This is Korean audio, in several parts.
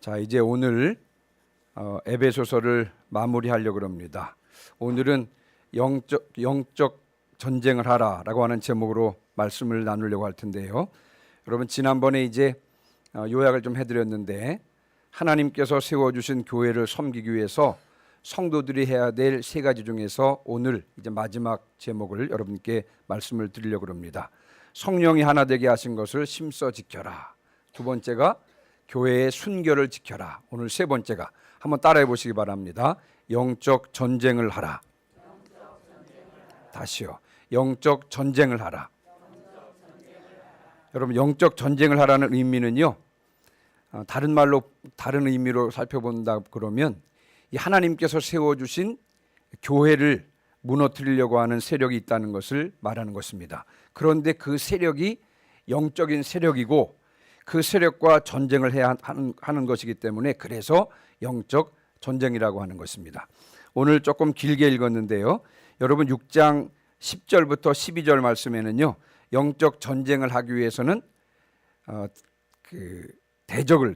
자, 이제 오늘 에베소서를 마무리하려고 합니다. 오늘은 영적 전쟁을 하라라고 하는 제목으로 말씀을 나누려고 할 텐데요. 여러분, 지난번에 이제 요약을 좀 해드렸는데, 하나님께서 세워주신 교회를 섬기기 위해서 성도들이 해야 될 세 가지 중에서 오늘 이제 마지막 제목을 여러분께 말씀을 드리려고 합니다. 성령이 하나 되게 하신 것을 심써 지켜라. 두 번째가 교회의 순결을 지켜라. 오늘 세 번째가 한번 따라해 보시기 바랍니다. 영적 전쟁을 하라. 다시요. 영적 전쟁을 하라. 여러분, 영적 전쟁을 하라는 의미는요, 다른 의미로 살펴본다 그러면 이 하나님께서 세워주신 교회를 무너뜨리려고 하는 세력이 있다는 것을 말하는 것입니다. 그런데 그 세력이 영적인 세력이고 그 세력과 전쟁을 해야 하는 것이기 때문에 그래서 영적 전쟁이라고 하는 것입니다. 오늘 조금 길게 읽었는데요. 여러분 6장 10절부터 12절 말씀에는요, 영적 전쟁을 하기 위해서는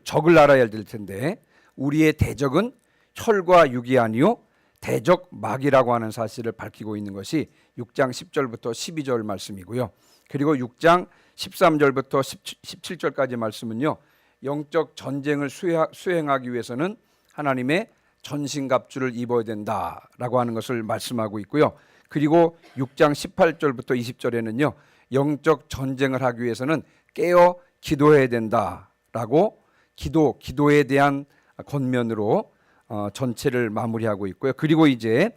적을 알아야 될 텐데, 우리의 대적은 혈과 육이 아니요 대적 마귀라고 하는 사실을 밝히고 있는 것이 6장 10절부터 12절 말씀이고요. 그리고 6장 13절부터 17절까지 말씀은요, 영적 전쟁을 수행하기 위해서는 하나님의 전신갑주를 입어야 된다라고 하는 것을 말씀하고 있고요. 그리고 6장 18절부터 20절에는요, 영적 전쟁을 하기 위해서는 깨어 기도해야 된다라고 기도에 대한 권면으로 전체를 마무리하고 있고요. 그리고 이제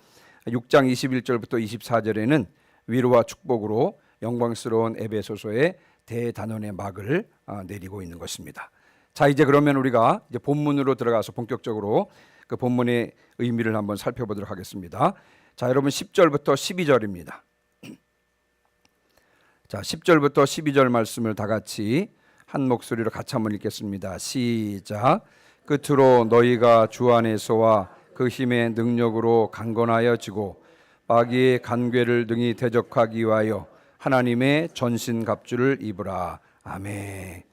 6장 21절부터 24절에는 위로와 축복으로 영광스러운 에베소서의 대단원의 막을 내리고 있는 것입니다. 자, 이제 그러면 우리가 이제 본문으로 들어가서 본격적으로 그 본문의 의미를 한번 살펴보도록 하겠습니다. 자, 여러분 10절부터 12절입니다. 자, 10절부터 12절 말씀을 다 같이 한 목소리로 같이 한번 읽겠습니다. 시작. 끝으로 너희가 주 안에서와 그 힘의 능력으로 강건하여지고 마귀의 간궤를 등이 대적하기 위하여 하나님의 전신갑주를 입으라. 아멘.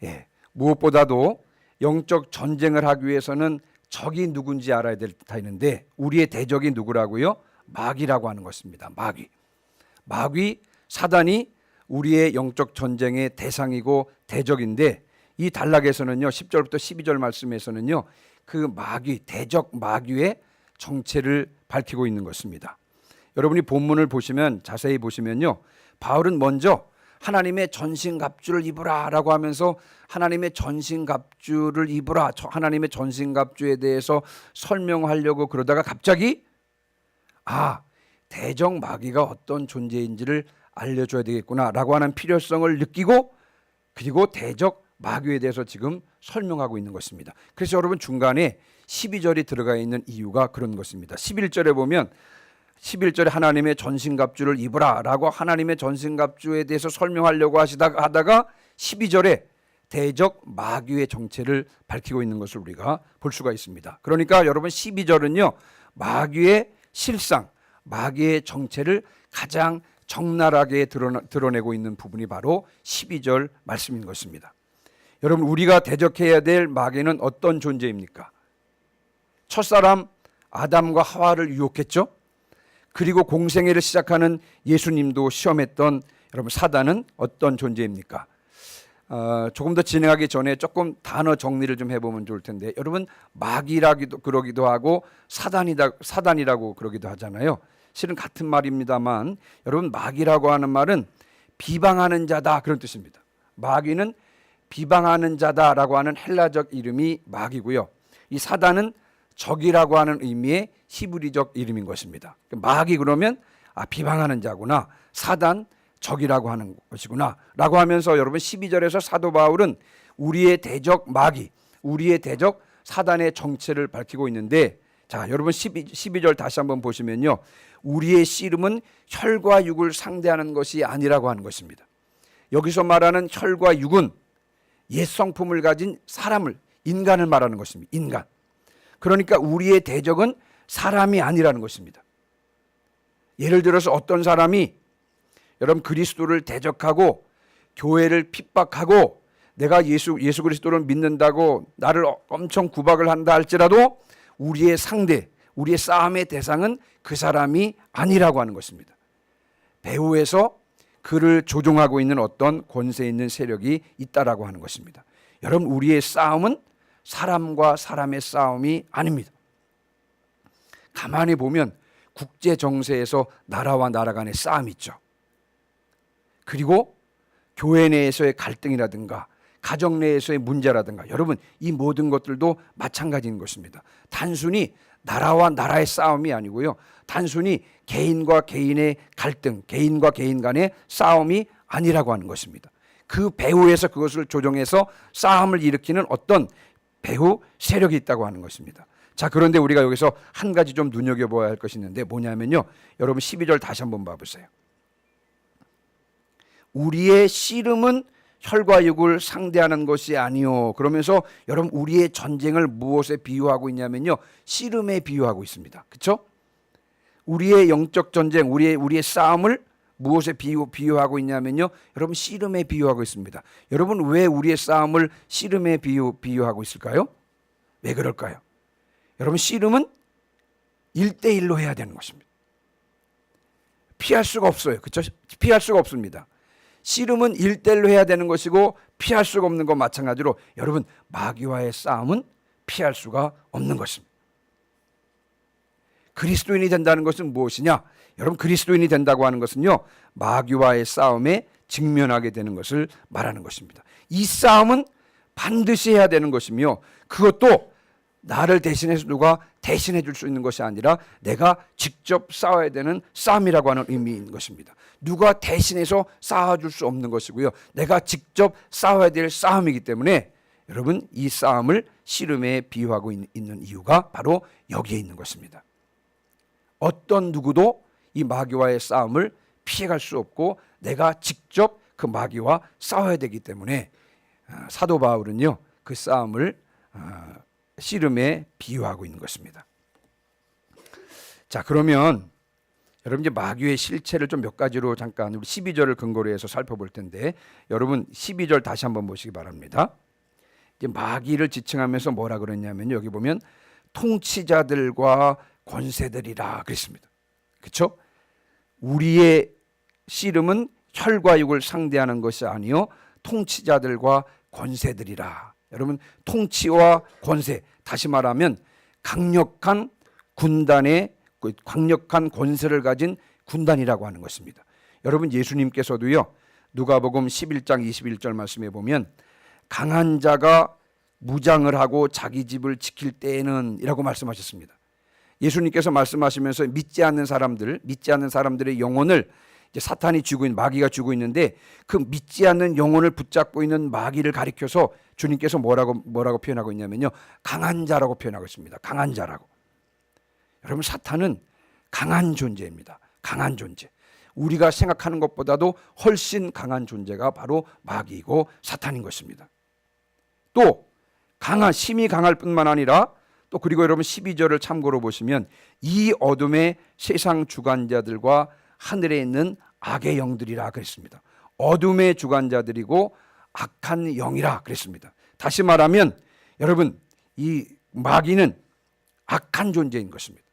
예, 무엇보다도 영적 전쟁을 하기 위해서는 적이 누군지 알아야 되는데, 우리의 대적이 누구라고요? 마귀라고 하는 것입니다. 마귀 사단이 우리의 영적 전쟁의 대상이고 대적인데, 이 단락에서는요, 10절부터 12절 말씀에서는요, 그 대적 마귀의 정체를 밝히고 있는 것입니다. 여러분이 본문을 보시면, 자세히 보시면요, 바울은 먼저 하나님의 전신갑주를 입으라 라고 하면서 하나님의 전신갑주를 입으라, 하나님의 전신갑주에 대해서 설명하려고 그러다가 갑자기 대적 마귀가 어떤 존재인지를 알려줘야 되겠구나 라고 하는 필요성을 느끼고, 그리고 대적 마귀에 대해서 지금 설명하고 있는 것입니다. 그래서 여러분 중간에 12절이 들어가 있는 이유가 그런 것입니다. 11절에 보면 11절에 하나님의 전신갑주를 입으라 라고 하나님의 전신갑주에 대해서 설명하려고 하다가 12절에 대적 마귀의 정체를 밝히고 있는 것을 우리가 볼 수가 있습니다. 그러니까 여러분 12절은요, 마귀의 실상, 마귀의 정체를 가장 적나라하게 드러내고 있는 부분이 바로 12절 말씀인 것입니다. 여러분, 우리가 대적해야 될 마귀는 어떤 존재입니까? 첫사람 아담과 하와를 유혹했죠. 그리고 공생애를 시작하는 예수님도 시험했던 여러분 사단은 어떤 존재입니까? 조금 더 진행하기 전에 조금 단어 정리를 좀 해보면 좋을 텐데, 여러분 마귀라기도 그러기도 하고 사단이라고 그러기도 하잖아요. 실은 같은 말입니다만, 여러분 마귀라고 하는 말은 비방하는 자다 그런 뜻입니다. 마귀는 비방하는 자다라고 하는 헬라적 이름이 마귀고요. 이 사단은 적이라고 하는 의미의 히브리적 이름인 것입니다. 마귀 그러면 비방하는 자구나, 사단 적이라고 하는 것이구나 라고 하면서 여러분 12절에서 사도 바울은 우리의 대적 마귀, 우리의 대적 사단의 정체를 밝히고 있는데, 자, 여러분 12절 다시 한번 보시면요, 우리의 씨름은 혈과 육을 상대하는 것이 아니라고 하는 것입니다. 여기서 말하는 혈과 육은 옛 성품을 가진 인간을 말하는 것입니다. 인간. 그러니까 우리의 대적은 사람이 아니라는 것입니다. 예를 들어서 어떤 사람이 여러분 그리스도를 대적하고 교회를 핍박하고 내가 예수 그리스도를 믿는다고 나를 엄청 구박을 한다 할지라도 우리의 상대, 우리의 싸움의 대상은 그 사람이 아니라고 하는 것입니다. 배후에서 그를 조종하고 있는 어떤 권세 있는 세력이 있다라고 하는 것입니다. 여러분, 우리의 싸움은 사람과 사람의 싸움이 아닙니다. 가만히 보면 국제 정세에서 나라와 나라 간의 싸움이 있죠. 그리고 교회 내에서의 갈등이라든가 가정 내에서의 문제라든가, 여러분, 이 모든 것들도 마찬가지인 것입니다. 단순히 나라와 나라의 싸움이 아니고요, 단순히 개인과 개인의 갈등, 개인과 개인 간의 싸움이 아니라고 하는 것입니다. 그 배후에서 그것을 조정해서 싸움을 일으키는 어떤 배후 세력이 있다고 하는 것입니다. 자, 그런데 우리가 여기서 한 가지 좀 눈여겨봐야 할 것이 있는데 뭐냐면요, 여러분 12절 다시 한번 봐보세요. 우리의 씨름은 혈과 육을 상대하는 것이 아니요. 그러면서 여러분, 우리의 전쟁을 무엇에 비유하고 있냐면요, 씨름에 비유하고 있습니다. 그렇죠? 우리의 영적 전쟁, 우리의 싸움을 무엇에 비유하고 있냐면요, 여러분, 씨름에 비유하고 있습니다. 여러분, 왜 우리의 싸움을 씨름에 비유하고 있을까요? 왜 그럴까요? 여러분, 씨름은 1대1로 해야 되는 것입니다. 피할 수가 없어요. 그렇죠? 피할 수가 없습니다. 씨름은 1대1로 해야 되는 것이고 피할 수가 없는 것 마찬가지로 여러분, 마귀와의 싸움은 피할 수가 없는 것입니다. 그리스도인이 된다는 것은 무엇이냐? 여러분, 그리스도인이 된다고 하는 것은요, 마귀와의 싸움에 직면하게 되는 것을 말하는 것입니다. 이 싸움은 반드시 해야 되는 것이며, 그것도 나를 대신해서 누가 대신해 줄 수 있는 것이 아니라 내가 직접 싸워야 되는 싸움이라고 하는 의미인 것입니다. 누가 대신해서 싸워줄 수 없는 것이고요, 내가 직접 싸워야 될 싸움이기 때문에 여러분, 이 싸움을 씨름에 비유하고 있는 이유가 바로 여기에 있는 것입니다. 어떤 누구도 이 마귀와의 싸움을 피해갈 수 없고 내가 직접 그 마귀와 싸워야 되기 때문에 사도 바울은요, 그 싸움을 씨름에 비유하고 있는 것입니다. 자, 그러면 여러분, 이제 마귀의 실체를 좀 몇 가지로 잠깐 우리 12절을 근거로 해서 살펴볼 텐데, 여러분 12절 다시 한번 보시기 바랍니다. 이제 마귀를 지칭하면서 뭐라 그랬냐면, 여기 보면 통치자들과 권세들이라 그랬습니다. 그렇죠? 우리의 씨름은 혈과 육을 상대하는 것이 아니요 통치자들과 권세들이라. 여러분, 통치와 권세, 다시 말하면 강력한 군단의 강력한 권세를 가진 군단이라고 하는 것입니다. 여러분, 예수님께서도요, 누가복음 11장 21절 말씀에 보면 강한 자가 무장을 하고 자기 집을 지킬 때에는 이라고 말씀하셨습니다. 예수님께서 말씀하시면서 믿지 않는 사람들의 영혼을 이제 사탄이 쥐고 있는, 마귀가 쥐고 있는데, 그 믿지 않는 영혼을 붙잡고 있는 마귀를 가리켜서 주님께서 뭐라고 표현하고 있냐면요, 강한 자라고 표현하고 있습니다. 강한 자라고. 여러분, 사탄은 강한 존재입니다. 강한 존재. 우리가 생각하는 것보다도 훨씬 강한 존재가 바로 마귀이고 사탄인 것입니다. 또 힘이 강할 뿐만 아니라, 또 그리고 여러분 12절을 참고로 보시면 이 어둠의 세상 주관자들과 하늘에 있는 악의 영들이라 그랬습니다. 어둠의 주관자들이고 악한 영이라 그랬습니다. 다시 말하면 여러분, 이 마귀는 악한 존재인 것입니다.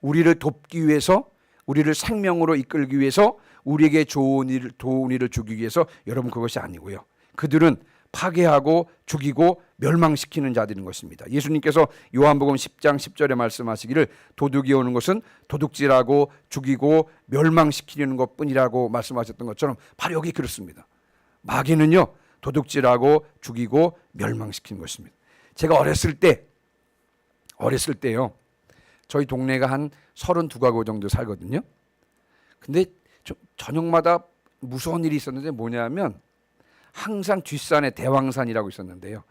우리를 돕기 위해서, 우리를 생명으로 이끌기 위해서, 우리에게 좋은 일을 주기 위해서, 여러분, 그것이 아니고요, 그들은 파괴하고 죽이고 멸망시키는 자들인 것입니다. 예수님께서 요한복음 10장 10절에 말씀하시기를 도둑이 오는 것은 도둑질하고 죽이고 멸망시키려는 것뿐이라고 말씀하셨던 것처럼 바로 여기 그렇습니다. 마귀는요, 도둑질하고 죽이고 멸망시키는 것입니다. 제가 어렸을 때요, 저희 동네가 한 32가구 정도 살거든요. 근데 저녁마다 무서운 일이 있었는데 뭐냐면, 항상 뒷산에 대왕산이라고 있었는데요,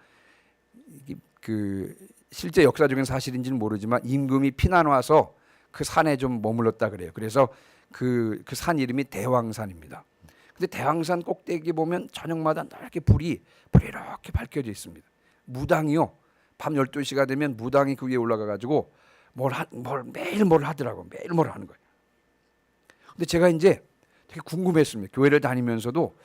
실제 역사적인 사실인지는 모르지만 임금이 피난 와서 그 산에 좀 머물렀다 그래요. 그래서 그 산 이름이 대왕산입니다. 근데 대왕산 꼭대기 보면 저녁마다 이렇게 불이 이렇게 밝혀져 있습니다. 무당이요, 밤 12시가 되면 무당이 그 위에 올라가 가지고 매일 뭘 하더라고. 매일 뭘 하는 거예요. 근데 제가 이제 되게 궁금했습니다. 교회를 다니면서도,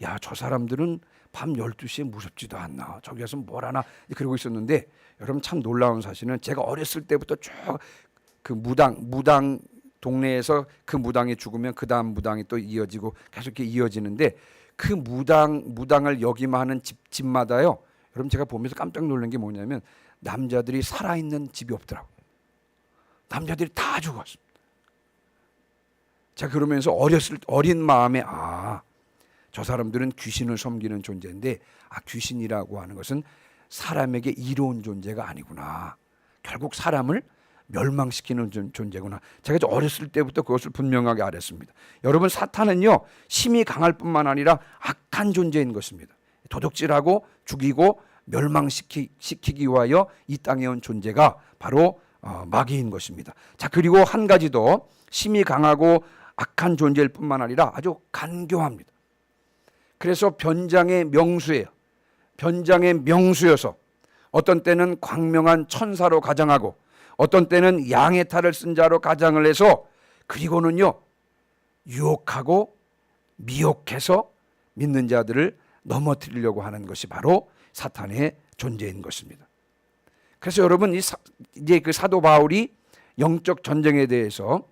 야, 저 사람들은 밤 12시에 무섭지도 않나. 저기 가서 뭘 하나 그러고 있었는데 여러분 참 놀라운 사실은 제가 어렸을 때부터 쭉 그 무당 동네에서 그 무당이 죽으면 그 다음 무당이 또 이어지고 계속 이렇게 이어지는데 그 무당을 역임하는 집마다요. 여러분 제가 보면서 깜짝 놀란 게 뭐냐면 남자들이 살아있는 집이 없더라고요. 남자들이 다 죽었습니다. 제가 그러면서 어린 마음에 저 사람들은 귀신을 섬기는 존재인데 귀신이라고 하는 것은 사람에게 이로운 존재가 아니구나. 결국 사람을 멸망시키는 존재구나. 제가 어렸을 때부터 그것을 분명하게 알았습니다. 여러분 사탄은요 힘이 강할 뿐만 아니라 악한 존재인 것입니다. 도둑질하고 죽이고 멸망시키기 위하여 이 땅에 온 존재가 바로 마귀인 것입니다. 자, 그리고 한 가지 더 힘이 강하고 악한 존재일 뿐만 아니라 아주 간교합니다. 그래서 변장의 명수예요. 변장의 명수여서 어떤 때는 광명한 천사로 가장하고 어떤 때는 양의 탈을 쓴 자로 가장을 해서 그리고는요 유혹하고 미혹해서 믿는 자들을 넘어뜨리려고 하는 것이 바로 사탄의 존재인 것입니다. 그래서 여러분 이제 그 사도 바울이 영적 전쟁에 대해서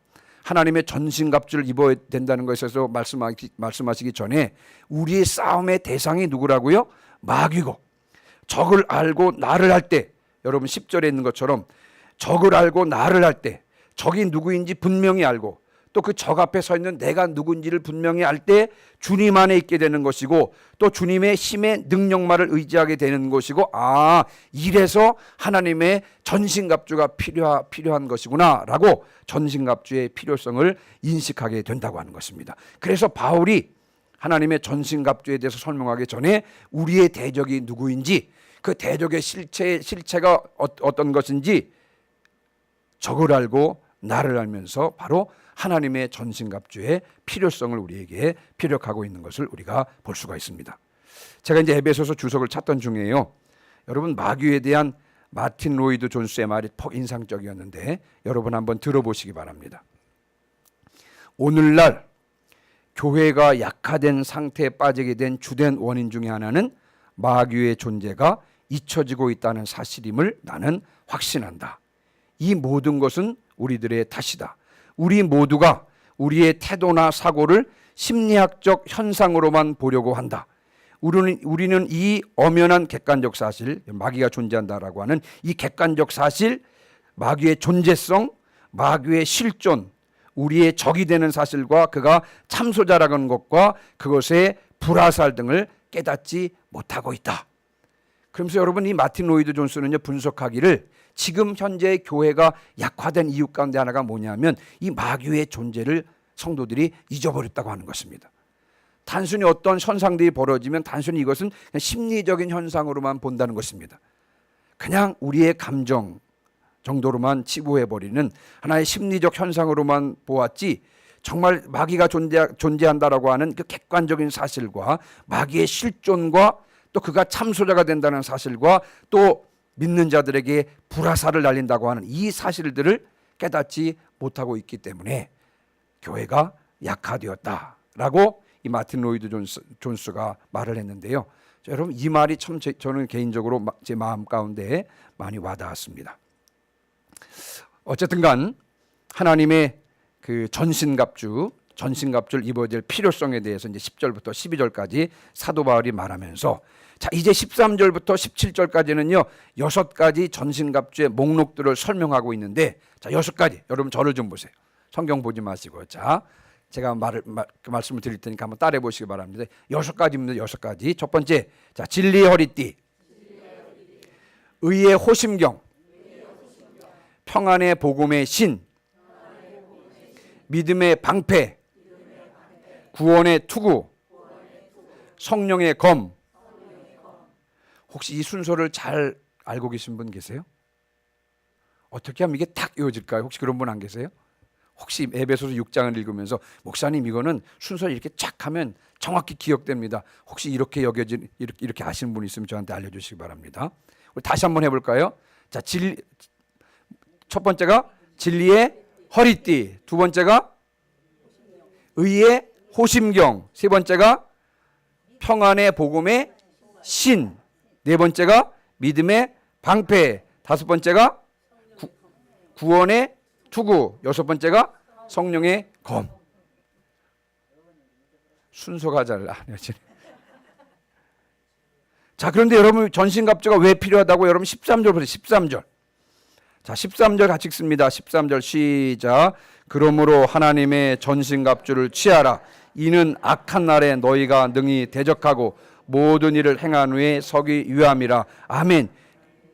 하나님의 전신갑주를 입어야 된다는 것에서 말씀하시기 전에 우리의 싸움의 대상이 누구라고요? 마귀고 적을 알고 나를 할 때 여러분 10절에 있는 것처럼 적을 알고 나를 할 때 적이 누구인지 분명히 알고 또 그 적 앞에 서 있는 내가 누군지를 분명히 알 때 주님 안에 있게 되는 것이고 또 주님의 힘의 능력만을 의지하게 되는 것이고 이래서 하나님의 전신갑주가 필요한 것이구나 라고 전신갑주의 필요성을 인식하게 된다고 하는 것입니다. 그래서 바울이 하나님의 전신갑주에 대해서 설명하기 전에 우리의 대적이 누구인지 그 대적의 실체가 어떤 것인지 적을 알고 나를 알면서 바로 하나님의 전신갑주의 필요성을 우리에게 피력하고 있는 것을 우리가 볼 수가 있습니다. 제가 이제 에베소서 주석을 찾던 중에요. 여러분 마귀에 대한 마틴 로이드 존스의 말이 퍽 인상적이었는데 여러분 한번 들어보시기 바랍니다. 오늘날 교회가 약화된 상태에 빠지게 된 주된 원인 중에 하나는 마귀의 존재가 잊혀지고 있다는 사실임을 나는 확신한다. 이 모든 것은 우리들의 탓이다. 우리 모두가 우리의 태도나 사고를 심리학적 현상으로만 보려고 한다. 우리는 이 엄연한 객관적 사실, 마귀가 존재한다라고 하는 이 객관적 사실, 마귀의 존재성, 마귀의 실존, 우리의 적이 되는 사실과 그가 참소자라는 것과 그것의 불화살 등을 깨닫지 못하고 있다. 그러면서 여러분 이 마틴 로이드 존스는요 분석하기를 지금 현재 교회가 약화된 이유 가운데 하나가 뭐냐면 이 마귀의 존재를 성도들이 잊어버렸다고 하는 것입니다. 단순히 어떤 현상들이 벌어지면 단순히 이것은 그냥 심리적인 현상으로만 본다는 것입니다. 그냥 우리의 감정 정도로만 치부해버리는 하나의 심리적 현상으로만 보았지 정말 마귀가 존재한다라고 하는 그 객관적인 사실과 마귀의 실존과 또 그가 참소자가 된다는 사실과 또 믿는 자들에게 불화살을 날린다고 하는 이 사실들을 깨닫지 못하고 있기 때문에 교회가 약화되었다라고 이 마틴 로이드 존스가 말을 했는데요. 여러분 이 말이 참 저는 개인적으로 제 마음 가운데 많이 와닿았습니다. 어쨌든간 하나님의 그 전신갑주를 입어야 될 필요성에 대해서 이제 10절부터 12절까지 사도 바울이 말하면서 자 이제 13절부터 17절까지는요 6가지 전신갑주의 목록들을 설명하고 있는데 자 6가지 여러분 저를 좀 보세요. 성경 보지 마시고 자 제가 말씀을 드릴 테니까 한번 따라해 보시기 바랍니다. 6가지입니다. 6가지. 첫 번째 자 진리의 허리띠, 의의 호심경, 평안의 복음의 신, 믿음의 방패, 구원의 투구, 성령의 검. 혹시 이 순서를 잘 알고 계신 분 계세요? 어떻게 하면 이게 딱 이어질까요? 혹시 그런 분 안 계세요? 혹시 에베소서 6장을 읽으면서 목사님 이거는 순서를 이렇게 쫙 하면 정확히 기억됩니다. 혹시 이렇게 이렇게 아시는 분 있으면 저한테 알려주시기 바랍니다. 우리 다시 한번 해볼까요? 자, 첫 번째가 진리의 허리띠, 두 번째가 의의 호심경, 세 번째가 평안의 복음의 신, 네 번째가 믿음의 방패, 다섯 번째가 구원의 투구, 여섯 번째가 성령의 검. 순서가 잘 안 해지네. 자, 그런데 여러분 전신갑주가 왜 필요하다고? 여러분 13절 보세요. 13절. 자, 13절 같이 읽습니다. 13절 시작. 그러므로 하나님의 전신갑주를 취하라. 이는 악한 날에 너희가 능히 대적하고 모든 일을 행한 후에 서기 위함이라. 아멘.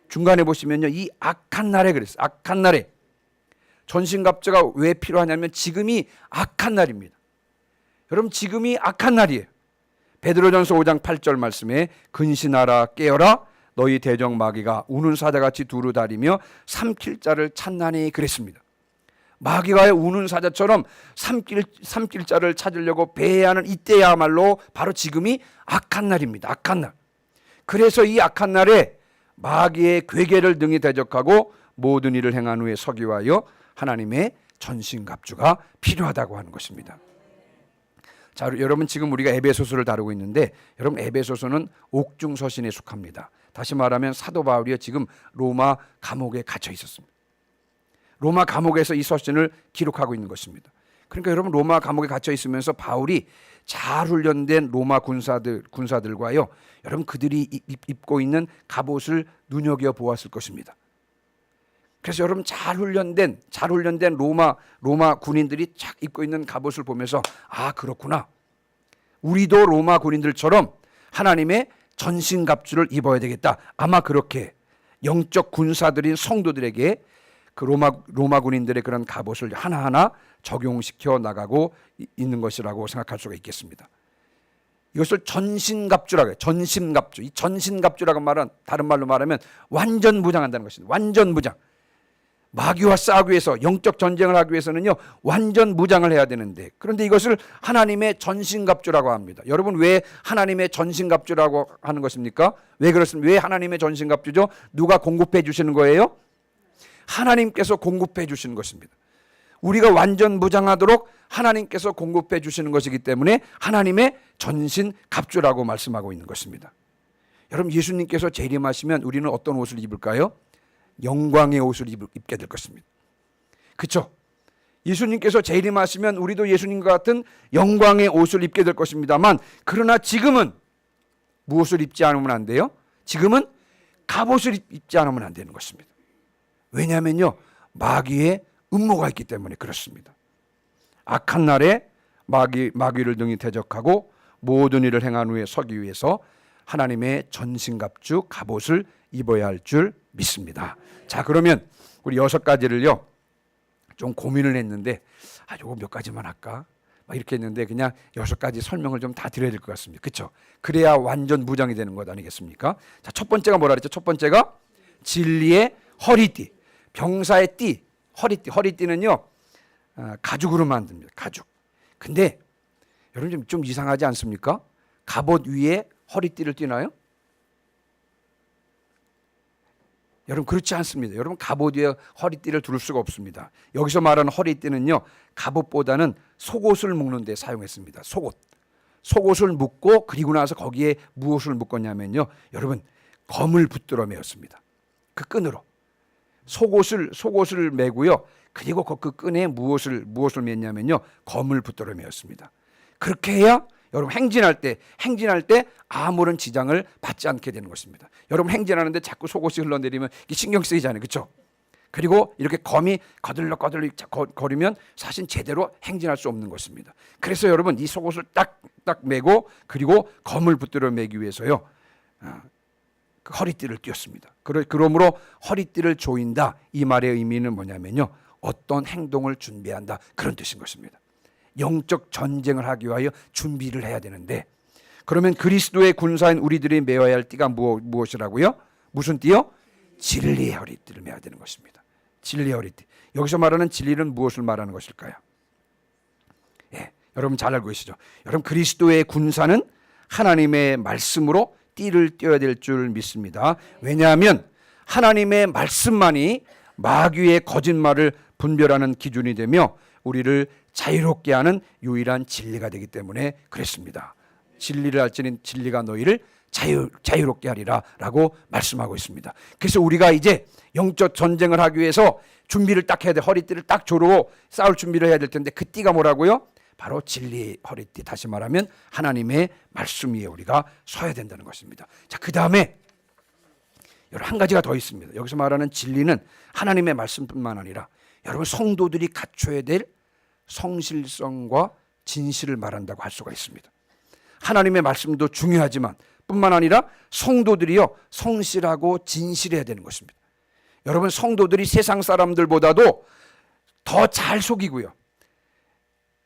중간에 보시면요, 이 악한 날에 그랬어요. 악한 날에. 전신갑주가 왜 필요하냐면 지금이 악한 날입니다. 여러분 지금이 악한 날이에요. 베드로전서 5장 8절 말씀에 근신하라 깨어라 너희 대적 마귀가 우는 사자같이 두루 다니며 삼킬 자를 찾나니 그랬습니다. 마귀가 우는 사자처럼 삼킬 자를 찾으려고 배회하는 이때야말로 바로 지금이 악한 날입니다. 악한 날. 그래서 이 악한 날에 마귀의 괴계를 능히 대적하고 모든 일을 행한 후에 서기 위하여 하나님의 전신갑주가 필요하다고 하는 것입니다. 자, 여러분 지금 우리가 에베소서를 다루고 있는데 여러분 에베소서는 옥중서신에 속합니다. 다시 말하면 사도 바울이 지금 로마 감옥에 갇혀 있었습니다. 로마 감옥에서 이 서신을 기록하고 있는 것입니다. 그러니까 여러분 로마 감옥에 갇혀 있으면서 바울이 잘 훈련된 로마 군사들과요, 여러분 그들이 입고 있는 갑옷을 눈여겨 보았을 것입니다. 그래서 여러분 잘 훈련된 로마 군인들이 착 입고 있는 갑옷을 보면서 아, 그렇구나. 우리도 로마 군인들처럼 하나님의 전신갑주를 입어야 되겠다. 아마 그렇게 영적 군사들인 성도들에게 그 로마 군인들의 그런 갑옷을 하나하나 적용시켜 나가고 있는 것이라고 생각할 수가 있겠습니다. 이것을 전신갑주라고 해요. 전신갑주. 이 전신갑주라고 말은 다른 말로 말하면 완전 무장한다는 것입니다. 완전 무장. 마귀와 싸우기 위해서 영적 전쟁을 하기 위해서는요 완전 무장을 해야 되는데, 그런데 이것을 하나님의 전신갑주라고 합니다. 여러분 왜 하나님의 전신갑주라고 하는 것입니까? 왜 그렇습니까? 왜 하나님의 전신갑주죠? 누가 공급해 주시는 거예요? 하나님께서 공급해 주시는 것입니다. 우리가 완전 무장하도록 하나님께서 공급해 주시는 것이기 때문에 하나님의 전신갑주라고 말씀하고 있는 것입니다. 여러분 예수님께서 재림하시면 우리는 어떤 옷을 입을까요? 영광의 옷을 입게 될 것입니다. 그렇죠? 예수님께서 재림하시면 우리도 예수님과 같은 영광의 옷을 입게 될 것입니다만, 그러나 지금은 무엇을 입지 않으면 안 돼요? 지금은 갑옷을 입지 않으면 안 되는 것입니다. 왜냐하면요 마귀의 음모가 있기 때문에 그렇습니다. 악한 날에 마귀를 능히 대적하고 모든 일을 행한 후에 서기 위해서 하나님의 전신갑주 갑옷을 입어야 할 줄 믿습니다. 자, 그러면 우리 6가지를요 좀 고민을 했는데 요거 몇 가지만 할까? 막 이렇게 했는데 그냥 6가지 설명을 좀 다 드려야 될 것 같습니다. 그렇죠? 그래야 완전 무장이 되는 것 아니겠습니까? 자, 첫 번째가 뭐라 그랬죠? 첫 번째가 진리의 허리띠. 병사의 띠, 허리띠는요 가죽으로 만듭니다. 가죽. 근데 여러분 좀 이상하지 않습니까? 갑옷 위에 허리띠를 띠나요? 여러분 그렇지 않습니다. 여러분 갑옷 위에 허리띠를 두를 수가 없습니다. 여기서 말하는 허리띠는요 갑옷보다는 속옷을 묶는 데 사용했습니다. 속옷을 묶고 그리고 나서 거기에 무엇을 묶었냐면요 여러분 검을 붙들어 매었습니다. 그 끈으로 속옷을 매고요. 그리고 그 끈에 무엇을 맸냐면요 검을 붙들어 매었습니다. 그렇게 해야 여러분 행진할 때 아무런 지장을 받지 않게 되는 것입니다. 여러분 행진하는데 자꾸 속옷이 흘러내리면 신경 쓰이잖아요. 그렇죠? 그리고 이렇게 검이 거들러 거리면 사실 제대로 행진할 수 없는 것입니다. 그래서 여러분 이 속옷을 딱 매고 그리고 검을 붙들어 매기 위해서요 그 허리띠를 띄었습니다. 그러므로 허리띠를 조인다, 이 말의 의미는 뭐냐면요 어떤 행동을 준비한다, 그런 뜻인 것입니다. 영적 전쟁을 하기 위하여 준비를 해야 되는데, 그러면 그리스도의 군사인 우리들이 메어야 할 띠가 무엇이라고요? 무슨 띠요? 진리의 허리띠를 메어야 되는 것입니다. 진리의 허리띠. 여기서 말하는 진리는 무엇을 말하는 것일까요? 예, 여러분 잘 알고 계시죠? 여러분 그리스도의 군사는 하나님의 말씀으로 띠를 띄어야 될 줄 믿습니다. 왜냐하면 하나님의 말씀만이 마귀의 거짓말을 분별하는 기준이 되며 우리를 자유롭게 하는 유일한 진리가 되기 때문에 그랬습니다. 진리를 알지니 진리가 너희를 자유롭게 하리라라고 말씀하고 있습니다. 그래서 우리가 이제 영적 전쟁을 하기 위해서 준비를 딱 해야 돼. 허리띠를 딱 조르고 싸울 준비를 해야 될 텐데 그 띠가 뭐라고요? 바로 진리의 허리띠, 다시 말하면 하나님의 말씀 위에 우리가 서야 된다는 것입니다. 자, 그 다음에 여러분 한 가지가 더 있습니다. 여기서 말하는 진리는 하나님의 말씀뿐만 아니라 여러분 성도들이 갖춰야 될 성실성과 진실을 말한다고 할 수가 있습니다. 하나님의 말씀도 중요하지만 뿐만 아니라 성도들이요 성실하고 진실해야 되는 것입니다. 여러분 성도들이 세상 사람들보다도 더 잘 속이고요,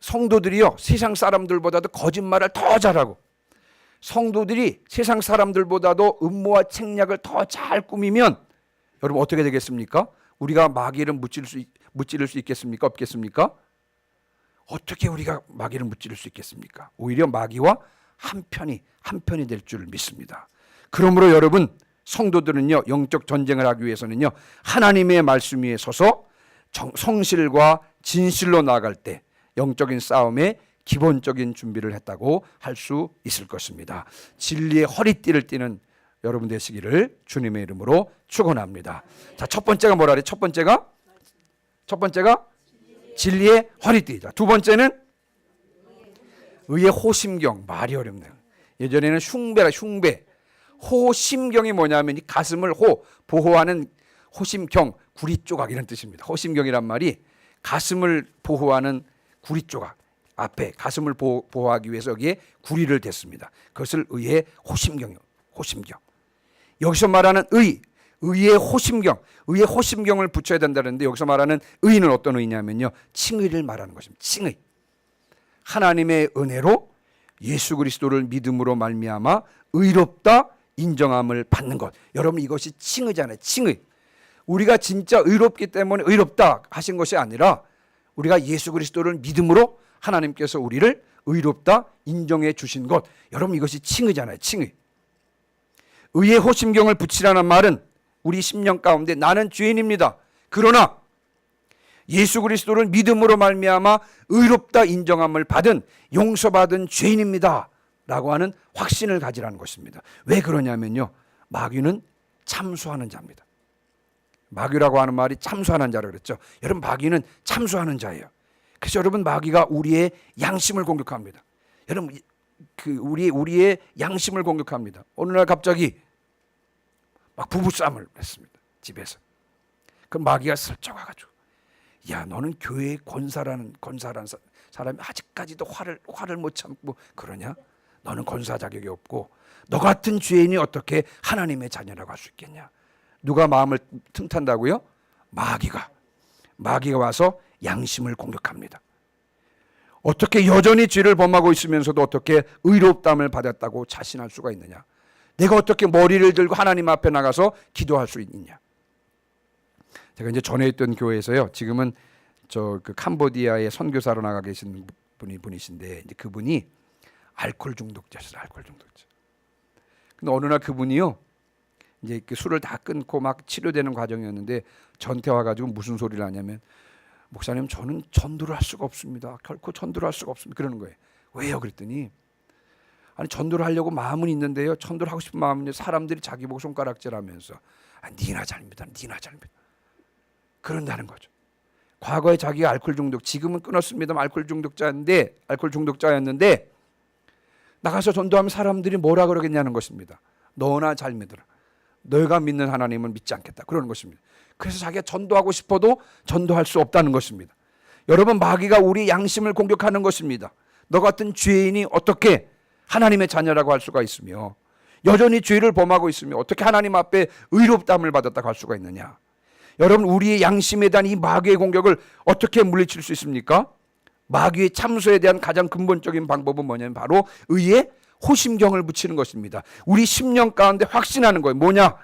성도들이요 세상 사람들보다도 거짓말을 더 잘하고, 성도들이 세상 사람들보다도 음모와 책략을 더 잘 꾸미면 여러분 어떻게 되겠습니까? 우리가 마귀를 무찌를 수 있겠습니까? 없겠습니까? 어떻게 우리가 마귀를 무찌를 수 있겠습니까? 오히려 마귀와 한편이 될 줄 믿습니다. 그러므로 여러분 성도들은요 영적 전쟁을 하기 위해서는요 하나님의 말씀 위에 서서 성실과 진실로 나아갈 때 영적인 싸움에 기본적인 준비를 했다고 할 수 있을 것입니다. 진리의 허리띠를 띠는 여러분 되시기를 주님의 이름으로 축원합니다. 자, 첫 번째가 뭐라 그래? 첫 번째가 진리의 허리띠. 두 번째는 의의 호심경. 말이 어렵네요. 예전에는 흉배. 호심경이 뭐냐면 이 가슴을 보호하는 호심경, 구리 조각 이런 뜻입니다. 호심경이란 말이 가슴을 보호하는 구리 조각, 앞에 가슴을 보호하기 위해서 여기에 구리를 댔습니다. 그것을 의의 호심경. 여기서 말하는 의의 호심경을 붙여야 된다는데 여기서 말하는 의는 어떤 의냐면요 칭의를 말하는 것입니다. 칭의. 하나님의 은혜로 예수 그리스도를 믿음으로 말미암아 의롭다 인정함을 받는 것. 여러분 이것이 칭의잖아요. 칭의. 우리가 진짜 의롭기 때문에 의롭다 하신 것이 아니라 우리가 예수 그리스도를 믿음으로 하나님께서 우리를 의롭다 인정해 주신 것. 여러분 이것이 칭의잖아요. 칭의. 의의 호심경을 붙이라는 말은 우리 심령 가운데 나는 죄인입니다. 그러나 예수 그리스도를 믿음으로 말미암아 의롭다 인정함을 받은 용서받은 죄인입니다 라고 하는 확신을 가지라는 것입니다. 왜 그러냐면요 마귀는 참수하는 자입니다. 마귀라고 하는 말이 참수하는 자라고 그랬죠. 여러분 마귀는 참수하는 자예요. 그래서 여러분 마귀가 우리의 양심을 공격합니다. 여러분 우리의 양심을 공격합니다. 어느 날 갑자기 막 부부싸움을 했습니다. 집에서. 그 마귀가 슬쩍 와가지고 야 너는 교회의 권사라는 사람이 아직까지도 화를 못 참고 그러냐? 너는 권사 자격이 없고 너 같은 죄인이 어떻게 하나님의 자녀라고 할 수 있겠냐? 누가 마음을 틈탄다고요? 마귀가 와서 양심을 공격합니다. 어떻게 여전히 죄를 범하고 있으면서도 어떻게 의롭다함을 받았다고 자신할 수가 있느냐? 내가 어떻게 머리를 들고 하나님 앞에 나가서 기도할 수 있느냐? 제가 이제 전에 있던 교회에서요. 지금은 그 캄보디아에 선교사로 나가 계신 분이신데 이제 그분이 알코올 중독자셨어요. 알코올 중독자. 근데 어느 날 그분이요. 이제 그 술을 다 끊고 막 치료되는 과정이었는데 저한테 와가지고 무슨 소리를 하냐면 목사님 저는 전도를 할 수가 없습니다. 결코 전도를 할 수가 없습니다. 그러는 거예요. 왜요? 그랬더니 아니 전도를 하려고 마음은 있는데요. 전도를 하고 싶은 마음은 사람들이 자기 보고 손가락질하면서 니나 잘못이다. 그런다는 거죠. 과거에 자기가 알코올 중독, 지금은 끊었습니다만 알코올 중독자였는데 나가서 전도하면 사람들이 뭐라 그러겠냐는 것입니다. 너나 잘 믿어라. 너가 믿는 하나님은 믿지 않겠다. 그러는 것입니다. 그래서 자기가 전도하고 싶어도 전도할 수 없다는 것입니다. 여러분 마귀가 우리 양심을 공격하는 것입니다. 너 같은 죄인이 어떻게 하나님의 자녀라고 할 수가 있으며 여전히 죄를 범하고 있으며 어떻게 하나님 앞에 의롭다함을 받았다고 할 수가 있느냐? 여러분 우리의 양심에 대한 이 마귀의 공격을 어떻게 물리칠 수 있습니까? 마귀의 참소에 대한 가장 근본적인 방법은 뭐냐면 바로 의의 호심경을 붙이는 것입니다. 우리 심령 가운데 확신하는 거예요. 뭐냐?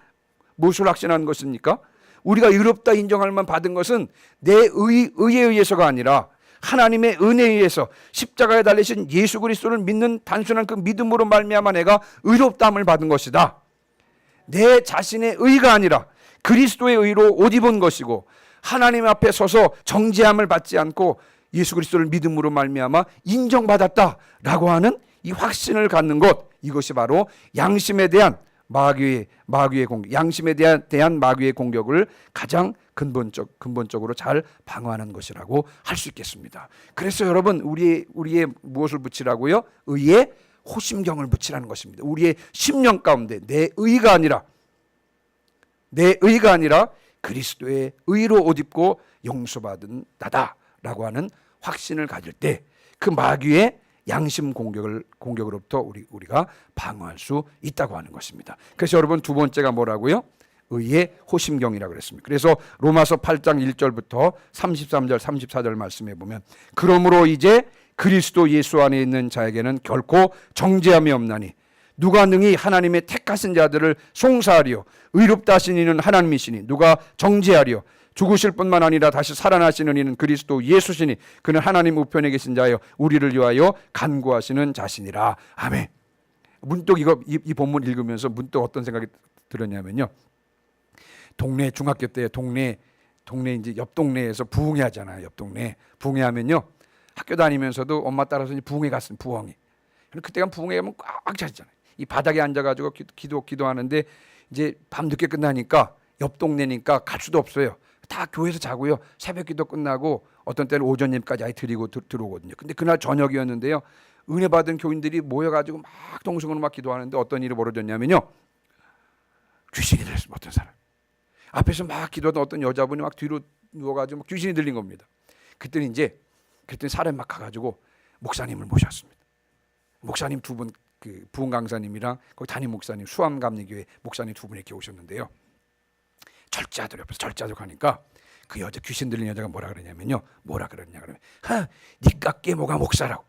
무엇을 확신하는 것입니까? 우리가 의롭다 인정할 만 받은 것은 내 의에 의해서가 아니라 하나님의 은혜에 의해서 십자가에 달리신 예수 그리스도를 믿는 단순한 그 믿음으로 말미암아 내가 의롭다함을 받은 것이다. 내 자신의 의가 아니라 그리스도의 의로 옷 입은 것이고 하나님 앞에 서서 정죄함을 받지 않고 예수 그리스도를 믿음으로 말미암아 인정받았다라고 하는 이 확신을 갖는 것, 이것이 바로 양심에 대한 마귀의 공격, 양심에 대한 마귀의 공격을 가장 근본적으로 잘 방어하는 것이라고 할 수 있겠습니다. 그래서 여러분 우리의 무엇을 붙이라고요? 의의 호심경을 붙이라는 것입니다. 우리의 심령 가운데 내 의가 아니라 그리스도의 의로 옷 입고 용서받은 나다라고 하는 확신을 가질 때 그 마귀의 양심 공격으로부터 우리가 방어할 수 있다고 하는 것입니다. 그래서 여러분 두 번째가 뭐라고요? 의의 호심경이라고 그랬습니다. 그래서 로마서 8장 1절부터 33절 34절 말씀해 보면 그러므로 이제 그리스도 예수 안에 있는 자에게는 결코 정죄함이 없나니 누가 능히 하나님의 택하신 자들을 송사하리요 의롭다 하신 이는 하나님이시니 누가 정죄하리요 죽으실 뿐만 아니라 다시 살아나시는 이는 그리스도 예수시니 그는 하나님 우편에 계신 자여 우리를 위하여 간구하시는 자신이라. 아멘. 문득 이 본문 읽으면서 문득 어떤 생각이 들었냐면요. 중학교 때 동네 이제 옆 동네에서 부흥회 하잖아요. 옆 동네 부흥회 하면요. 학교 다니면서도 엄마 따라서 이제 부흥회 갔으면 부흥회. 그때가 부흥회 가면 꽉 차잖아요. 이 바닥에 앉아가지고 기도하는데 이제 밤 늦게 끝나니까 옆 동네니까 갈 수도 없어요. 다 교회에서 자고요. 새벽 기도 끝나고 어떤 때는 오전 예배까지 아예 드리고 들어오거든요. 근데 그날 저녁이었는데요. 은혜 받은 교인들이 모여가지고 막 동성으로 막 기도하는데 어떤 일이 벌어졌냐면요. 귀신이 들렸습니다. 어떤 사람. 앞에서 막 기도하던 어떤 여자분이 막 뒤로 누워가지고 막 귀신이 들린 겁니다. 그랬더니 사람이 막 가가지고 목사님을 모셨습니다. 목사님 두 분, 그 부흥 강사님이랑 거기 담임 목사님, 수암감리교회 목사님 두 분이 이렇게 오셨는데요. 절제하도록 옆에서 절제하도록 하니까 그 여자 귀신 들린 여자가 뭐라 그러냐면 니 깎게 뭐가 목사라고.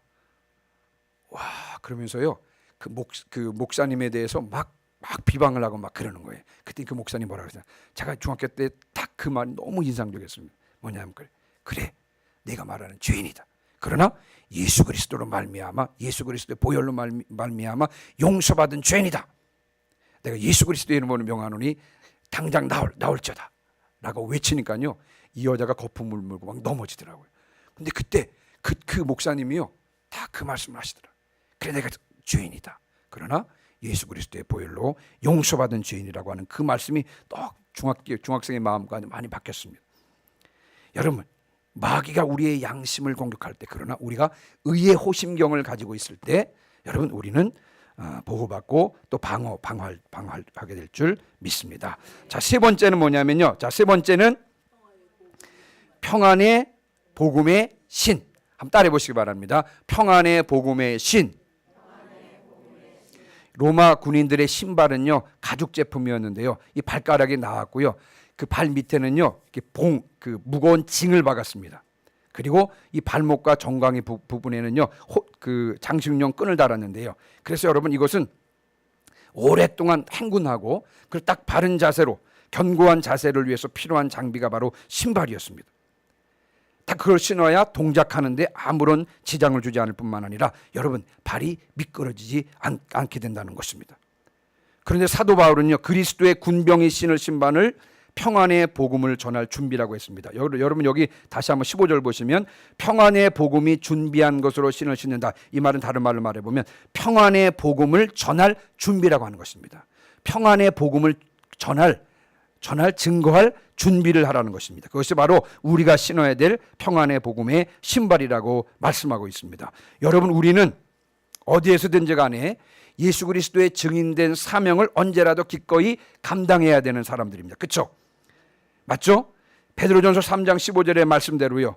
와 그러면서요 그 목사님에 대해서 막 비방을 하고 막 그러는 거예요. 그때 그 목사님 뭐라 그러냐. 제가 중학교 때 딱 그 말이 너무 인상적이었습니다. 뭐냐면 그래 내가 말하는 죄인이다. 그러나 예수 그리스도로 말미암아 예수 그리스도의 보혈로 말미암아 용서받은 죄인이다. 내가 예수 그리스도의 이름으로 명하노니 당장 나올지어다 라고 외치니까요 이 여자가 거품을 물고 막 넘어지더라고요. 근데 그때 그 목사님이요 다 그 말씀을 하시더라고요. 그래 내가 죄인이다. 그러나 예수 그리스도의 보혈로 용서받은 죄인이라고 하는 그 말씀이 또 중학생의 마음까지 많이 바뀌었습니다. 여러분 마귀가 우리의 양심을 공격할 때 그러나 우리가 의의 호심경을 가지고 있을 때 여러분 우리는 보호받고 또 방어하게 될 줄 믿습니다. 자, 세 번째는 뭐냐면요. 자, 세 번째는 평안의 복음의 신. 한번 따라해 보시기 바랍니다. 평안의 복음의 신. 로마 군인들의 신발은요 가죽 제품이었는데요. 이 발가락이 나왔고요. 그 발 밑에는요 이렇게 그 무거운 징을 박았습니다. 그리고 이 발목과 정강이 부분에는요 그 장식용 끈을 달았는데요. 그래서 여러분 이것은 오랫동안 행군하고 그 딱 바른 자세로 견고한 자세를 위해서 필요한 장비가 바로 신발이었습니다. 딱 그걸 신어야 동작하는데 아무런 지장을 주지 않을 뿐만 아니라 여러분 발이 미끄러지지 않게 된다는 것입니다. 그런데 사도 바울은요 그리스도의 군병이 신을 신발을 평안의 복음을 전할 준비라고 했습니다. 여러분 여기 다시 한번 15절 보시면 평안의 복음이 준비한 것으로 신을 신는다. 이 말은 다른 말로 말해보면 평안의 복음을 전할 준비라고 하는 것입니다. 평안의 복음을 증거할 준비를 하라는 것입니다. 그것이 바로 우리가 신어야 될 평안의 복음의 신발이라고 말씀하고 있습니다. 여러분 우리는 어디에서든지 간에 예수 그리스도의 증인된 사명을 언제라도 기꺼이 감당해야 되는 사람들입니다. 그렇죠? 맞죠? 베드로전서 3장 15절의 말씀대로요.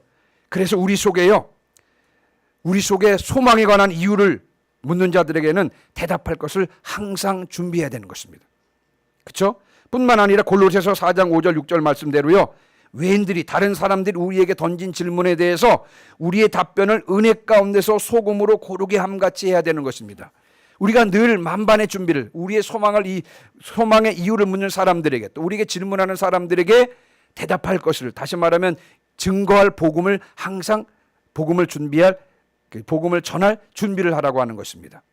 그래서 우리 속에 소망에 관한 이유를 묻는 자들에게는 대답할 것을 항상 준비해야 되는 것입니다. 그렇죠? 뿐만 아니라 골로새서 4장 5절 6절 말씀대로요. 외인들이 다른 사람들이 우리에게 던진 질문에 대해서 우리의 답변을 은혜 가운데서 소금으로 고르게 함같이 해야 되는 것입니다. 우리가 늘 만반의 준비를 우리의 소망의 이유를 묻는 사람들에게 또 우리에게 질문하는 사람들에게 대답할 것을 다시 말하면 증거할 복음을 항상 복음을 전할 준비를 하라고 하는 것입니다.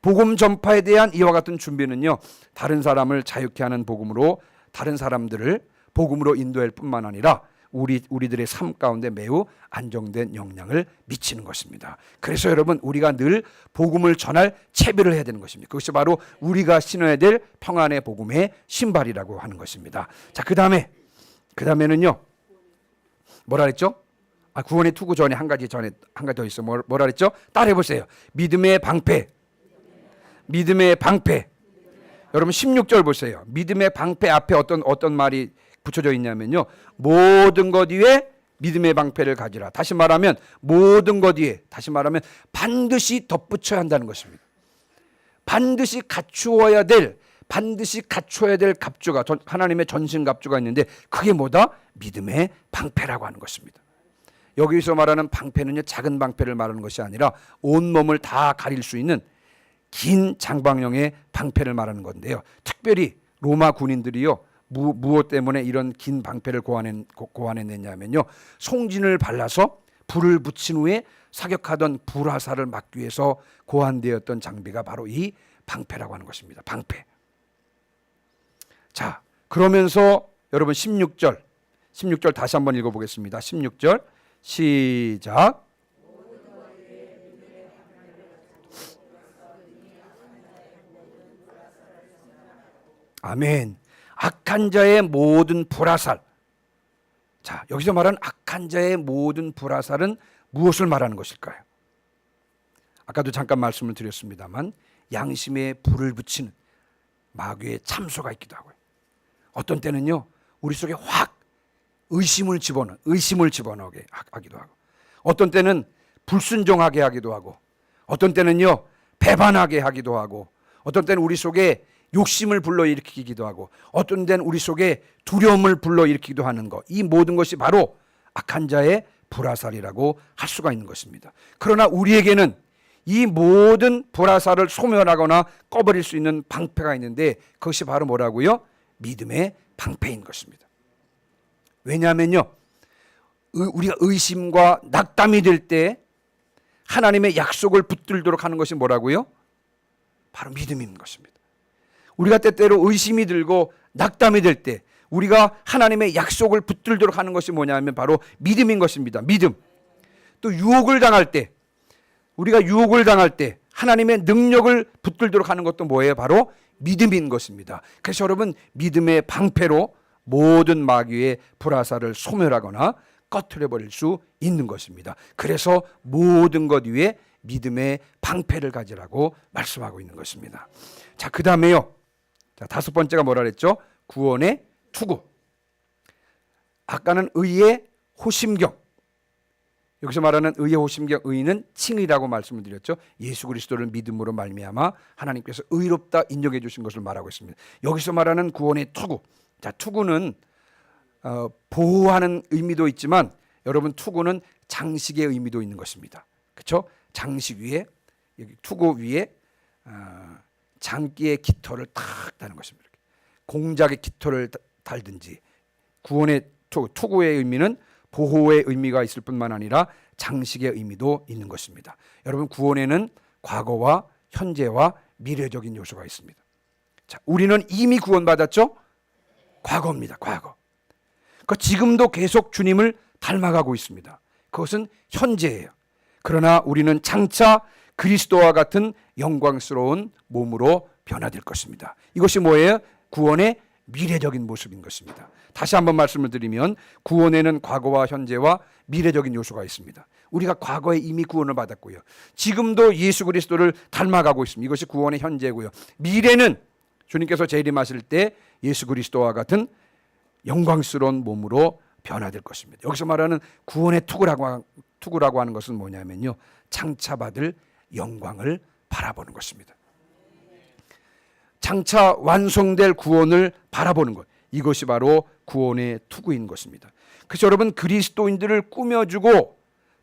복음 전파에 대한 이와 같은 준비는요 다른 사람을 자유케 하는 복음으로 다른 사람들을 복음으로 인도할 뿐만 아니라 우리들의 삶 가운데 매우 안정된 영향을 미치는 것입니다. 그래서 여러분, 우리가 늘 복음을 전할 채비를 해야 되는 것입니다. 그것이 바로 우리가 신어야 될 평안의 복음의 신발이라고 하는 것입니다. 자, 그다음에는요. 뭐라 그랬죠? 구원의 투구 전에 한 가지 더 있어. 뭐라 그랬죠? 따라해 보세요. 믿음의 방패. 믿음의 방패. 여러분 16절 보세요. 믿음의 방패 앞에 어떤 말이 붙여져 있냐면요. 모든 것 위에 믿음의 방패를 가지라. 다시 말하면 모든 것 위에, 다시 말하면 반드시 덧붙여야 한다는 것입니다. 반드시 갖춰야 될 갑주가, 하나님의 전신 갑주가 있는데 그게 뭐다? 믿음의 방패라고 하는 것입니다. 여기서 말하는 방패는요, 작은 방패를 말하는 것이 아니라 온몸을 다 가릴 수 있는 긴 장방형의 방패를 말하는 건데요. 특별히 로마 군인들이요, 무엇 때문에 이런 긴 방패를 고안했느냐면요, 송진을 발라서 불을 붙인 후에 사격하던 불화살을 막기 위해서 고안되었던 장비가 바로 이 방패라고 하는 것입니다. 방패. 자, 그러면서 여러분 16절 다시 한번 읽어보겠습니다. 16절 시작. 아멘. 악한 자의 모든 불화살. 자, 여기서 말하는 악한 자의 모든 불화살은 무엇을 말하는 것일까요? 아까도 잠깐 말씀을 드렸습니다만 양심에 불을 붙이는 마귀의 참소가 있기도 하고요. 어떤 때는요, 우리 속에 확 의심을 집어넣게 하기도 하고, 어떤 때는 불순종하게 하기도 하고, 어떤 때는요 배반하게 하기도 하고, 어떤 때는 우리 속에 욕심을 불러일으키기도 하고, 어떤 때는 우리 속에 두려움을 불러일으키기도 하는 것, 이 모든 것이 바로 악한 자의 불화살이라고 할 수가 있는 것입니다. 그러나 우리에게는 이 모든 불화살을 소멸하거나 꺼버릴 수 있는 방패가 있는데 그것이 바로 뭐라고요? 믿음의 방패인 것입니다. 왜냐하면요, 우리가 의심과 낙담이 될 때 하나님의 약속을 붙들도록 하는 것이 뭐라고요? 바로 믿음인 것입니다. 우리가 때때로 의심이 들고 낙담이 될 때 우리가 하나님의 약속을 붙들도록 하는 것이 뭐냐면 바로 믿음인 것입니다. 믿음. 또 유혹을 당할 때, 우리가 유혹을 당할 때 하나님의 능력을 붙들도록 하는 것도 뭐예요? 바로 믿음인 것입니다. 그래서 여러분, 믿음의 방패로 모든 마귀의 불화살을 소멸하거나 꺼트려 버릴 수 있는 것입니다. 그래서 모든 것 위에 믿음의 방패를 가지라고 말씀하고 있는 것입니다. 자, 그다음에요. 자, 다섯 번째가 뭐라 그랬죠? 구원의 투구. 아까는 의의 호심경. 여기서 말하는 의의 호심경, 의는 칭의라고 말씀을 드렸죠. 예수 그리스도를 믿음으로 말미암아 하나님께서 의롭다 인정해 주신 것을 말하고 있습니다. 여기서 말하는 구원의 투구. 자, 투구는 보호하는 의미도 있지만 여러분, 투구는 장식의 의미도 있는 것입니다. 그렇죠? 장식 위에, 여기 투구 위에 장기의 깃털을 탁 다는 것입니다. 공작의 깃털을 달든지. 구원의 투구의 의미는 보호의 의미가 있을 뿐만 아니라 장식의 의미도 있는 것입니다. 여러분, 구원에는 과거와 현재와 미래적인 요소가 있습니다. 자, 우리는 이미 구원받았죠? 과거입니다. 과거. 그러니까 지금도 계속 주님을 닮아가고 있습니다. 그것은 현재예요. 그러나 우리는 장차 그리스도와 같은 영광스러운 몸으로 변화될 것입니다. 이것이 뭐예요? 구원의 미래적인 모습인 것입니다. 다시 한번 말씀을 드리면 구원에는 과거와 현재와 미래적인 요소가 있습니다. 우리가 과거에 이미 구원을 받았고요. 지금도 예수 그리스도를 닮아가고 있습니다. 이것이 구원의 현재고요. 미래는 주님께서 재림하실 때 예수 그리스도와 같은 영광스러운 몸으로 변화될 것입니다. 여기서 말하는 구원의 투구라고 하는 것은 뭐냐면요, 장차 받을 영광을 바라보는 것입니다. 장차 완성될 구원을 바라보는 것, 이것이 바로 구원의 투구인 것입니다. 그래서 여러분, 그리스도인들을 꾸며주고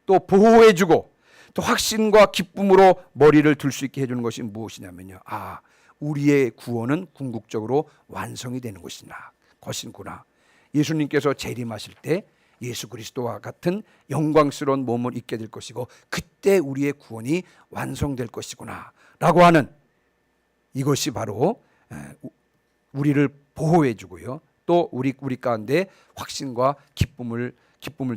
또 보호해주고 또 확신과 기쁨으로 머리를 들 수 있게 해주는 것이 무엇이냐면요, 우리의 구원은 궁극적으로 완성이 되는 것이구나. 예수님께서 재림하실 때 예수 그리스도와 같은 영광스러운 몸을 입게 될 것이고 그때 우리의 구원이 완성될 것이구나 라고 하는, 이것이 바로 우리를 보호해 주고요, 또 우리 가운데 확신과 기쁨을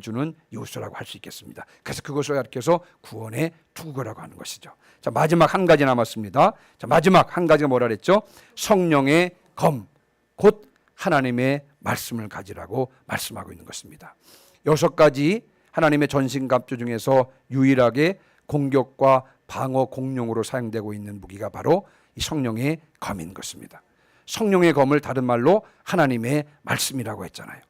주는 요소라고 할 수 있겠습니다. 그래서 그것을 가르쳐서 구원의 투구라고 하는 것이죠. 자, 마지막 한 가지 남았습니다. 자, 마지막 한 가지가 뭐라 그랬죠? 성령의 검, 곧 하나님의 말씀을 가지라고 말씀하고 있는 것입니다. 6가지 하나님의 전신갑주 중에서 유일하게 공격과 방어 공용으로 사용되고 있는 무기가 바로 이 성령의 검인 것입니다. 성령의 검을 다른 말로 하나님의 말씀이라고 했잖아요.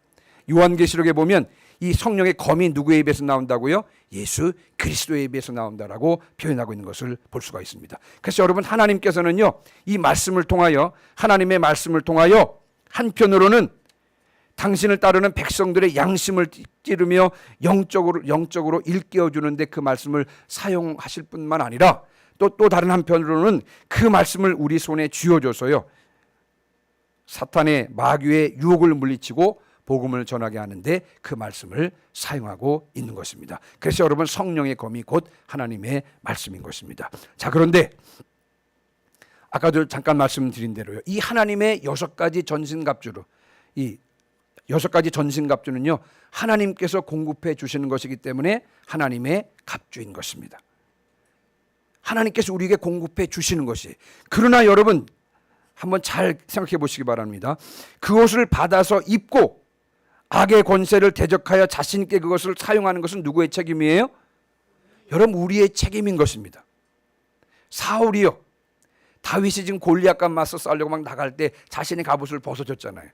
요한계시록에 보면 이 성령의 검이 누구의 입에서 나온다고요? 예수 그리스도의 입에서 나온다라고 표현하고 있는 것을 볼 수가 있습니다. 그래서 여러분, 하나님께서는요, 이 말씀을 통하여, 하나님의 말씀을 통하여 한편으로는 당신을 따르는 백성들의 양심을 찌르며 영적으로 일깨워 주는데 그 말씀을 사용하실 뿐만 아니라 또 다른 한편으로는 그 말씀을 우리 손에 쥐어줘서요, 사탄의 마귀의 유혹을 물리치고 복음을 전하게 하는데 그 말씀을 사용하고 있는 것입니다. 그래서 여러분, 성령의 검이 곧 하나님의 말씀인 것입니다. 자, 그런데 아까도 잠깐 말씀드린 대로요, 이 하나님의 6가지 전신갑주로, 이 6가지 전신갑주는요, 하나님께서 공급해 주시는 것이기 때문에 하나님의 갑주인 것입니다. 하나님께서 우리에게 공급해 주시는 것이. 그러나 여러분, 한번 잘 생각해 보시기 바랍니다. 그것을 받아서 입고 악의 권세를 대적하여 자신 있게 그것을 사용하는 것은 누구의 책임이에요? 여러분, 우리의 책임인 것입니다. 사울이요, 다윗이 지금 골리앗과 맞서 싸우려고 막 나갈 때 자신의 갑옷을 벗어줬잖아요.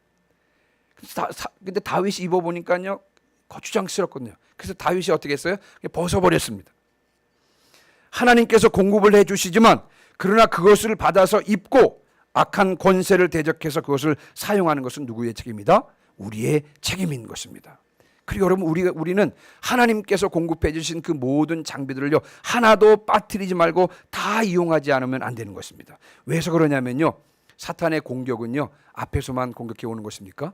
근데 다윗이 입어보니까요, 거추장스럽거든요. 그래서 다윗이 어떻게 했어요? 벗어버렸습니다. 하나님께서 공급을 해주시지만 그러나 그것을 받아서 입고 악한 권세를 대적해서 그것을 사용하는 것은 누구의 책임이다? 우리의 책임인 것입니다. 그리고 여러분, 우리는 하나님께서 공급해 주신 그 모든 장비들을요, 하나도 빠뜨리지 말고 다 이용하지 않으면 안 되는 것입니다. 왜서 그러냐면요, 사탄의 공격은요, 앞에서만 공격해 오는 것입니까?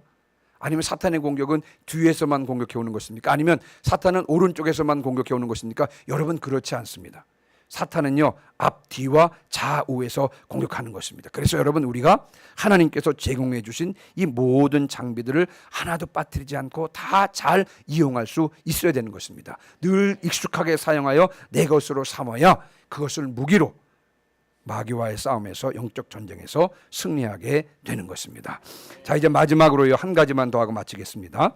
아니면 사탄의 공격은 뒤에서만 공격해 오는 것입니까? 아니면 사탄은 오른쪽에서만 공격해 오는 것입니까? 여러분, 그렇지 않습니다. 사탄은요, 앞, 뒤와 좌우에서 공격하는 것입니다. 그래서 여러분, 우리가 하나님께서 제공해 주신 이 모든 장비들을 하나도 빠뜨리지 않고 다 잘 이용할 수 있어야 되는 것입니다. 늘 익숙하게 사용하여 내 것으로 삼아야 그것을 무기로 마귀와의 싸움에서, 영적 전쟁에서 승리하게 되는 것입니다. 자, 이제 마지막으로요, 한 가지만 더 하고 마치겠습니다.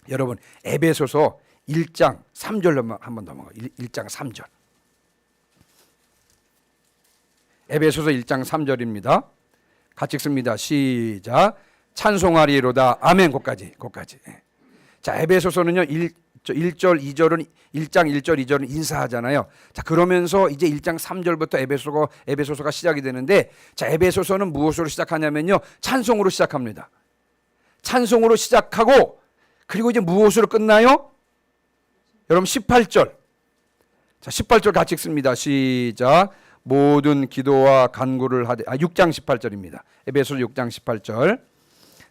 여러분, 에베소서 1장 3절로 한번 넘어가요. 1장 3절. 에베소서 1장 3절입니다. 같이 읽습니다. 시작. 찬송하리로다. 아멘. 거기까지. 자, 에베소서는요, 1절 2절은 1장 1절 2절은 인사하잖아요. 자, 그러면서 이제 1장 3절부터 에베소서가 시작이 되는데, 자, 에베소서는 무엇으로 시작하냐면요, 찬송으로 시작합니다. 찬송으로 시작하고, 그리고 이제 무엇으로 끝나요? 여러분, 18절. 자, 18절 같이 읽습니다. 시작. 모든 기도와 간구를 하되, 6장 18절입니다. 에베소서 6장 18절.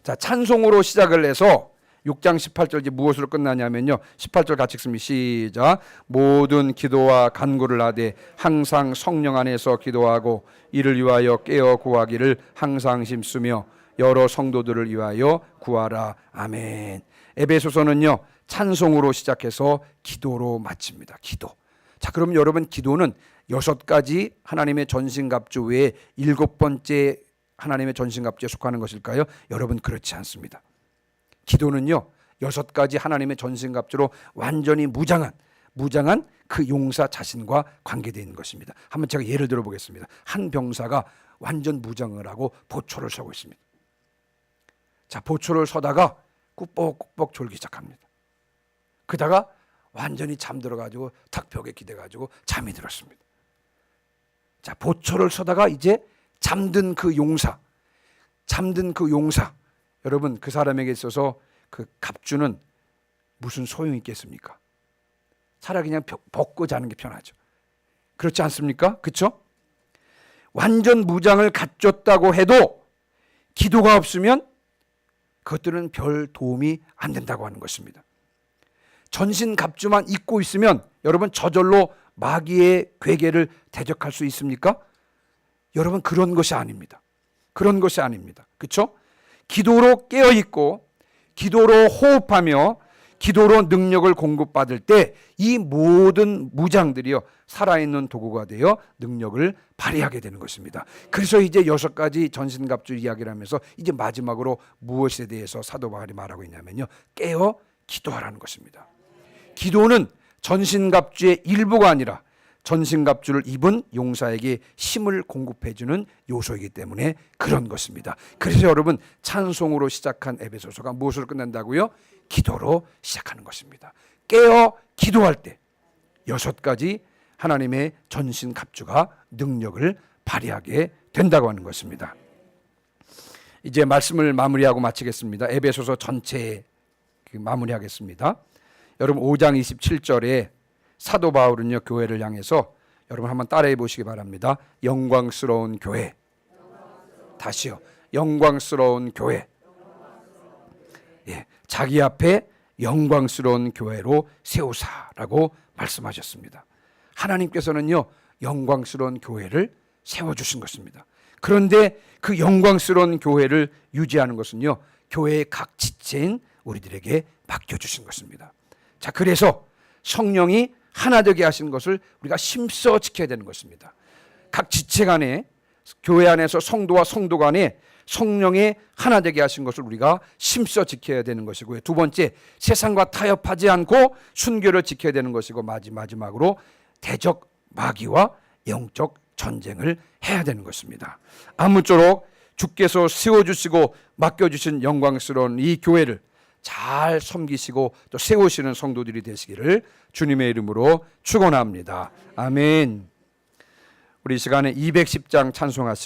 자, 찬송으로 시작을 해서 6장 18절 이제 무엇으로 끝나냐면요, 18절 같이 읽습니다. 시작. 모든 기도와 간구를 하되 항상 성령 안에서 기도하고 이를 위하여 깨어 구하기를 항상 힘쓰며 여러 성도들을 위하여 구하라. 아멘. 에베소서는요, 찬송으로 시작해서 기도로 마칩니다. 기도. 자, 그럼 여러분, 기도는 6가지 하나님의 전신갑주 외에 7번째 하나님의 전신갑주에 속하는 것일까요? 여러분, 그렇지 않습니다. 기도는요, 6가지 하나님의 전신갑주로 완전히 무장한 그 용사 자신과 관계되어 있는 것입니다. 한번 제가 예를 들어 보겠습니다. 한 병사가 완전 무장을 하고 보초를 서고 있습니다. 자, 보초를 서다가 꾹뻑꾹뻑 졸기 시작합니다. 그러다가 완전히 잠들어가지고 탁 벽에 기대가지고 잠이 들었습니다. 자, 보초를 서다가 이제 잠든 그 용사, 여러분, 그 사람에게 있어서 그 갑주는 무슨 소용이 있겠습니까? 차라리 그냥 벗고 자는 게 편하죠. 그렇지 않습니까? 그렇죠? 완전 무장을 갖췄다고 해도 기도가 없으면 그것들은 별 도움이 안 된다고 하는 것입니다. 전신 갑주만 입고 있으면 여러분, 저절로 마귀의 괴계를 대적할 수 있습니까? 여러분, 그런 것이 아닙니다. 그렇죠? 기도로 깨어 있고 기도로 호흡하며 기도로 능력을 공급받을 때 이 모든 무장들이요 살아있는 도구가 되어 능력을 발휘하게 되는 것입니다. 그래서 이제 6가지 전신갑주 이야기를 하면서 이제 마지막으로 무엇에 대해서 사도 바울이 말하고 있냐면요, 깨어 기도하라는 것입니다. 기도는 전신갑주의 일부가 아니라 전신갑주를 입은 용사에게 힘을 공급해주는 요소이기 때문에 그런 것입니다. 그래서 여러분, 찬송으로 시작한 에베소서가 무엇으로 끝난다고요? 기도로 시작하는 것입니다. 깨어 기도할 때 6가지 하나님의 전신갑주가 능력을 발휘하게 된다고 하는 것입니다. 이제 말씀을 마무리하고 마치겠습니다. 에베소서 전체 마무리하겠습니다. 여러분 5장 27절에 사도 바울은요 교회를 향해서, 여러분 한번 따라해 보시기 바랍니다. 영광스러운 교회. 다시요. 영광스러운 교회. 예, 자기 앞에 영광스러운 교회로 세우사라고 말씀하셨습니다. 하나님께서는요 영광스러운 교회를 세워주신 것입니다. 그런데 그 영광스러운 교회를 유지하는 것은요 교회의 각 지체인 우리들에게 맡겨주신 것입니다. 자, 그래서 성령이 하나 되게 하신 것을 우리가 힘써 지켜야 되는 것입니다. 각 지체 간에, 교회 안에서 성도와 성도 간에 성령의 하나 되게 하신 것을 우리가 힘써 지켜야 되는 것이고요. 두 번째, 세상과 타협하지 않고 순교를 지켜야 되는 것이고, 마지막으로 대적 마귀와 영적 전쟁을 해야 되는 것입니다. 아무쪼록 주께서 세워주시고 맡겨주신 영광스러운 이 교회를 잘 섬기시고 또 세우시는 성도들이 되시기를 주님의 이름으로 축원합니다. 아멘. 우리 이 시간에 210장 찬송하시고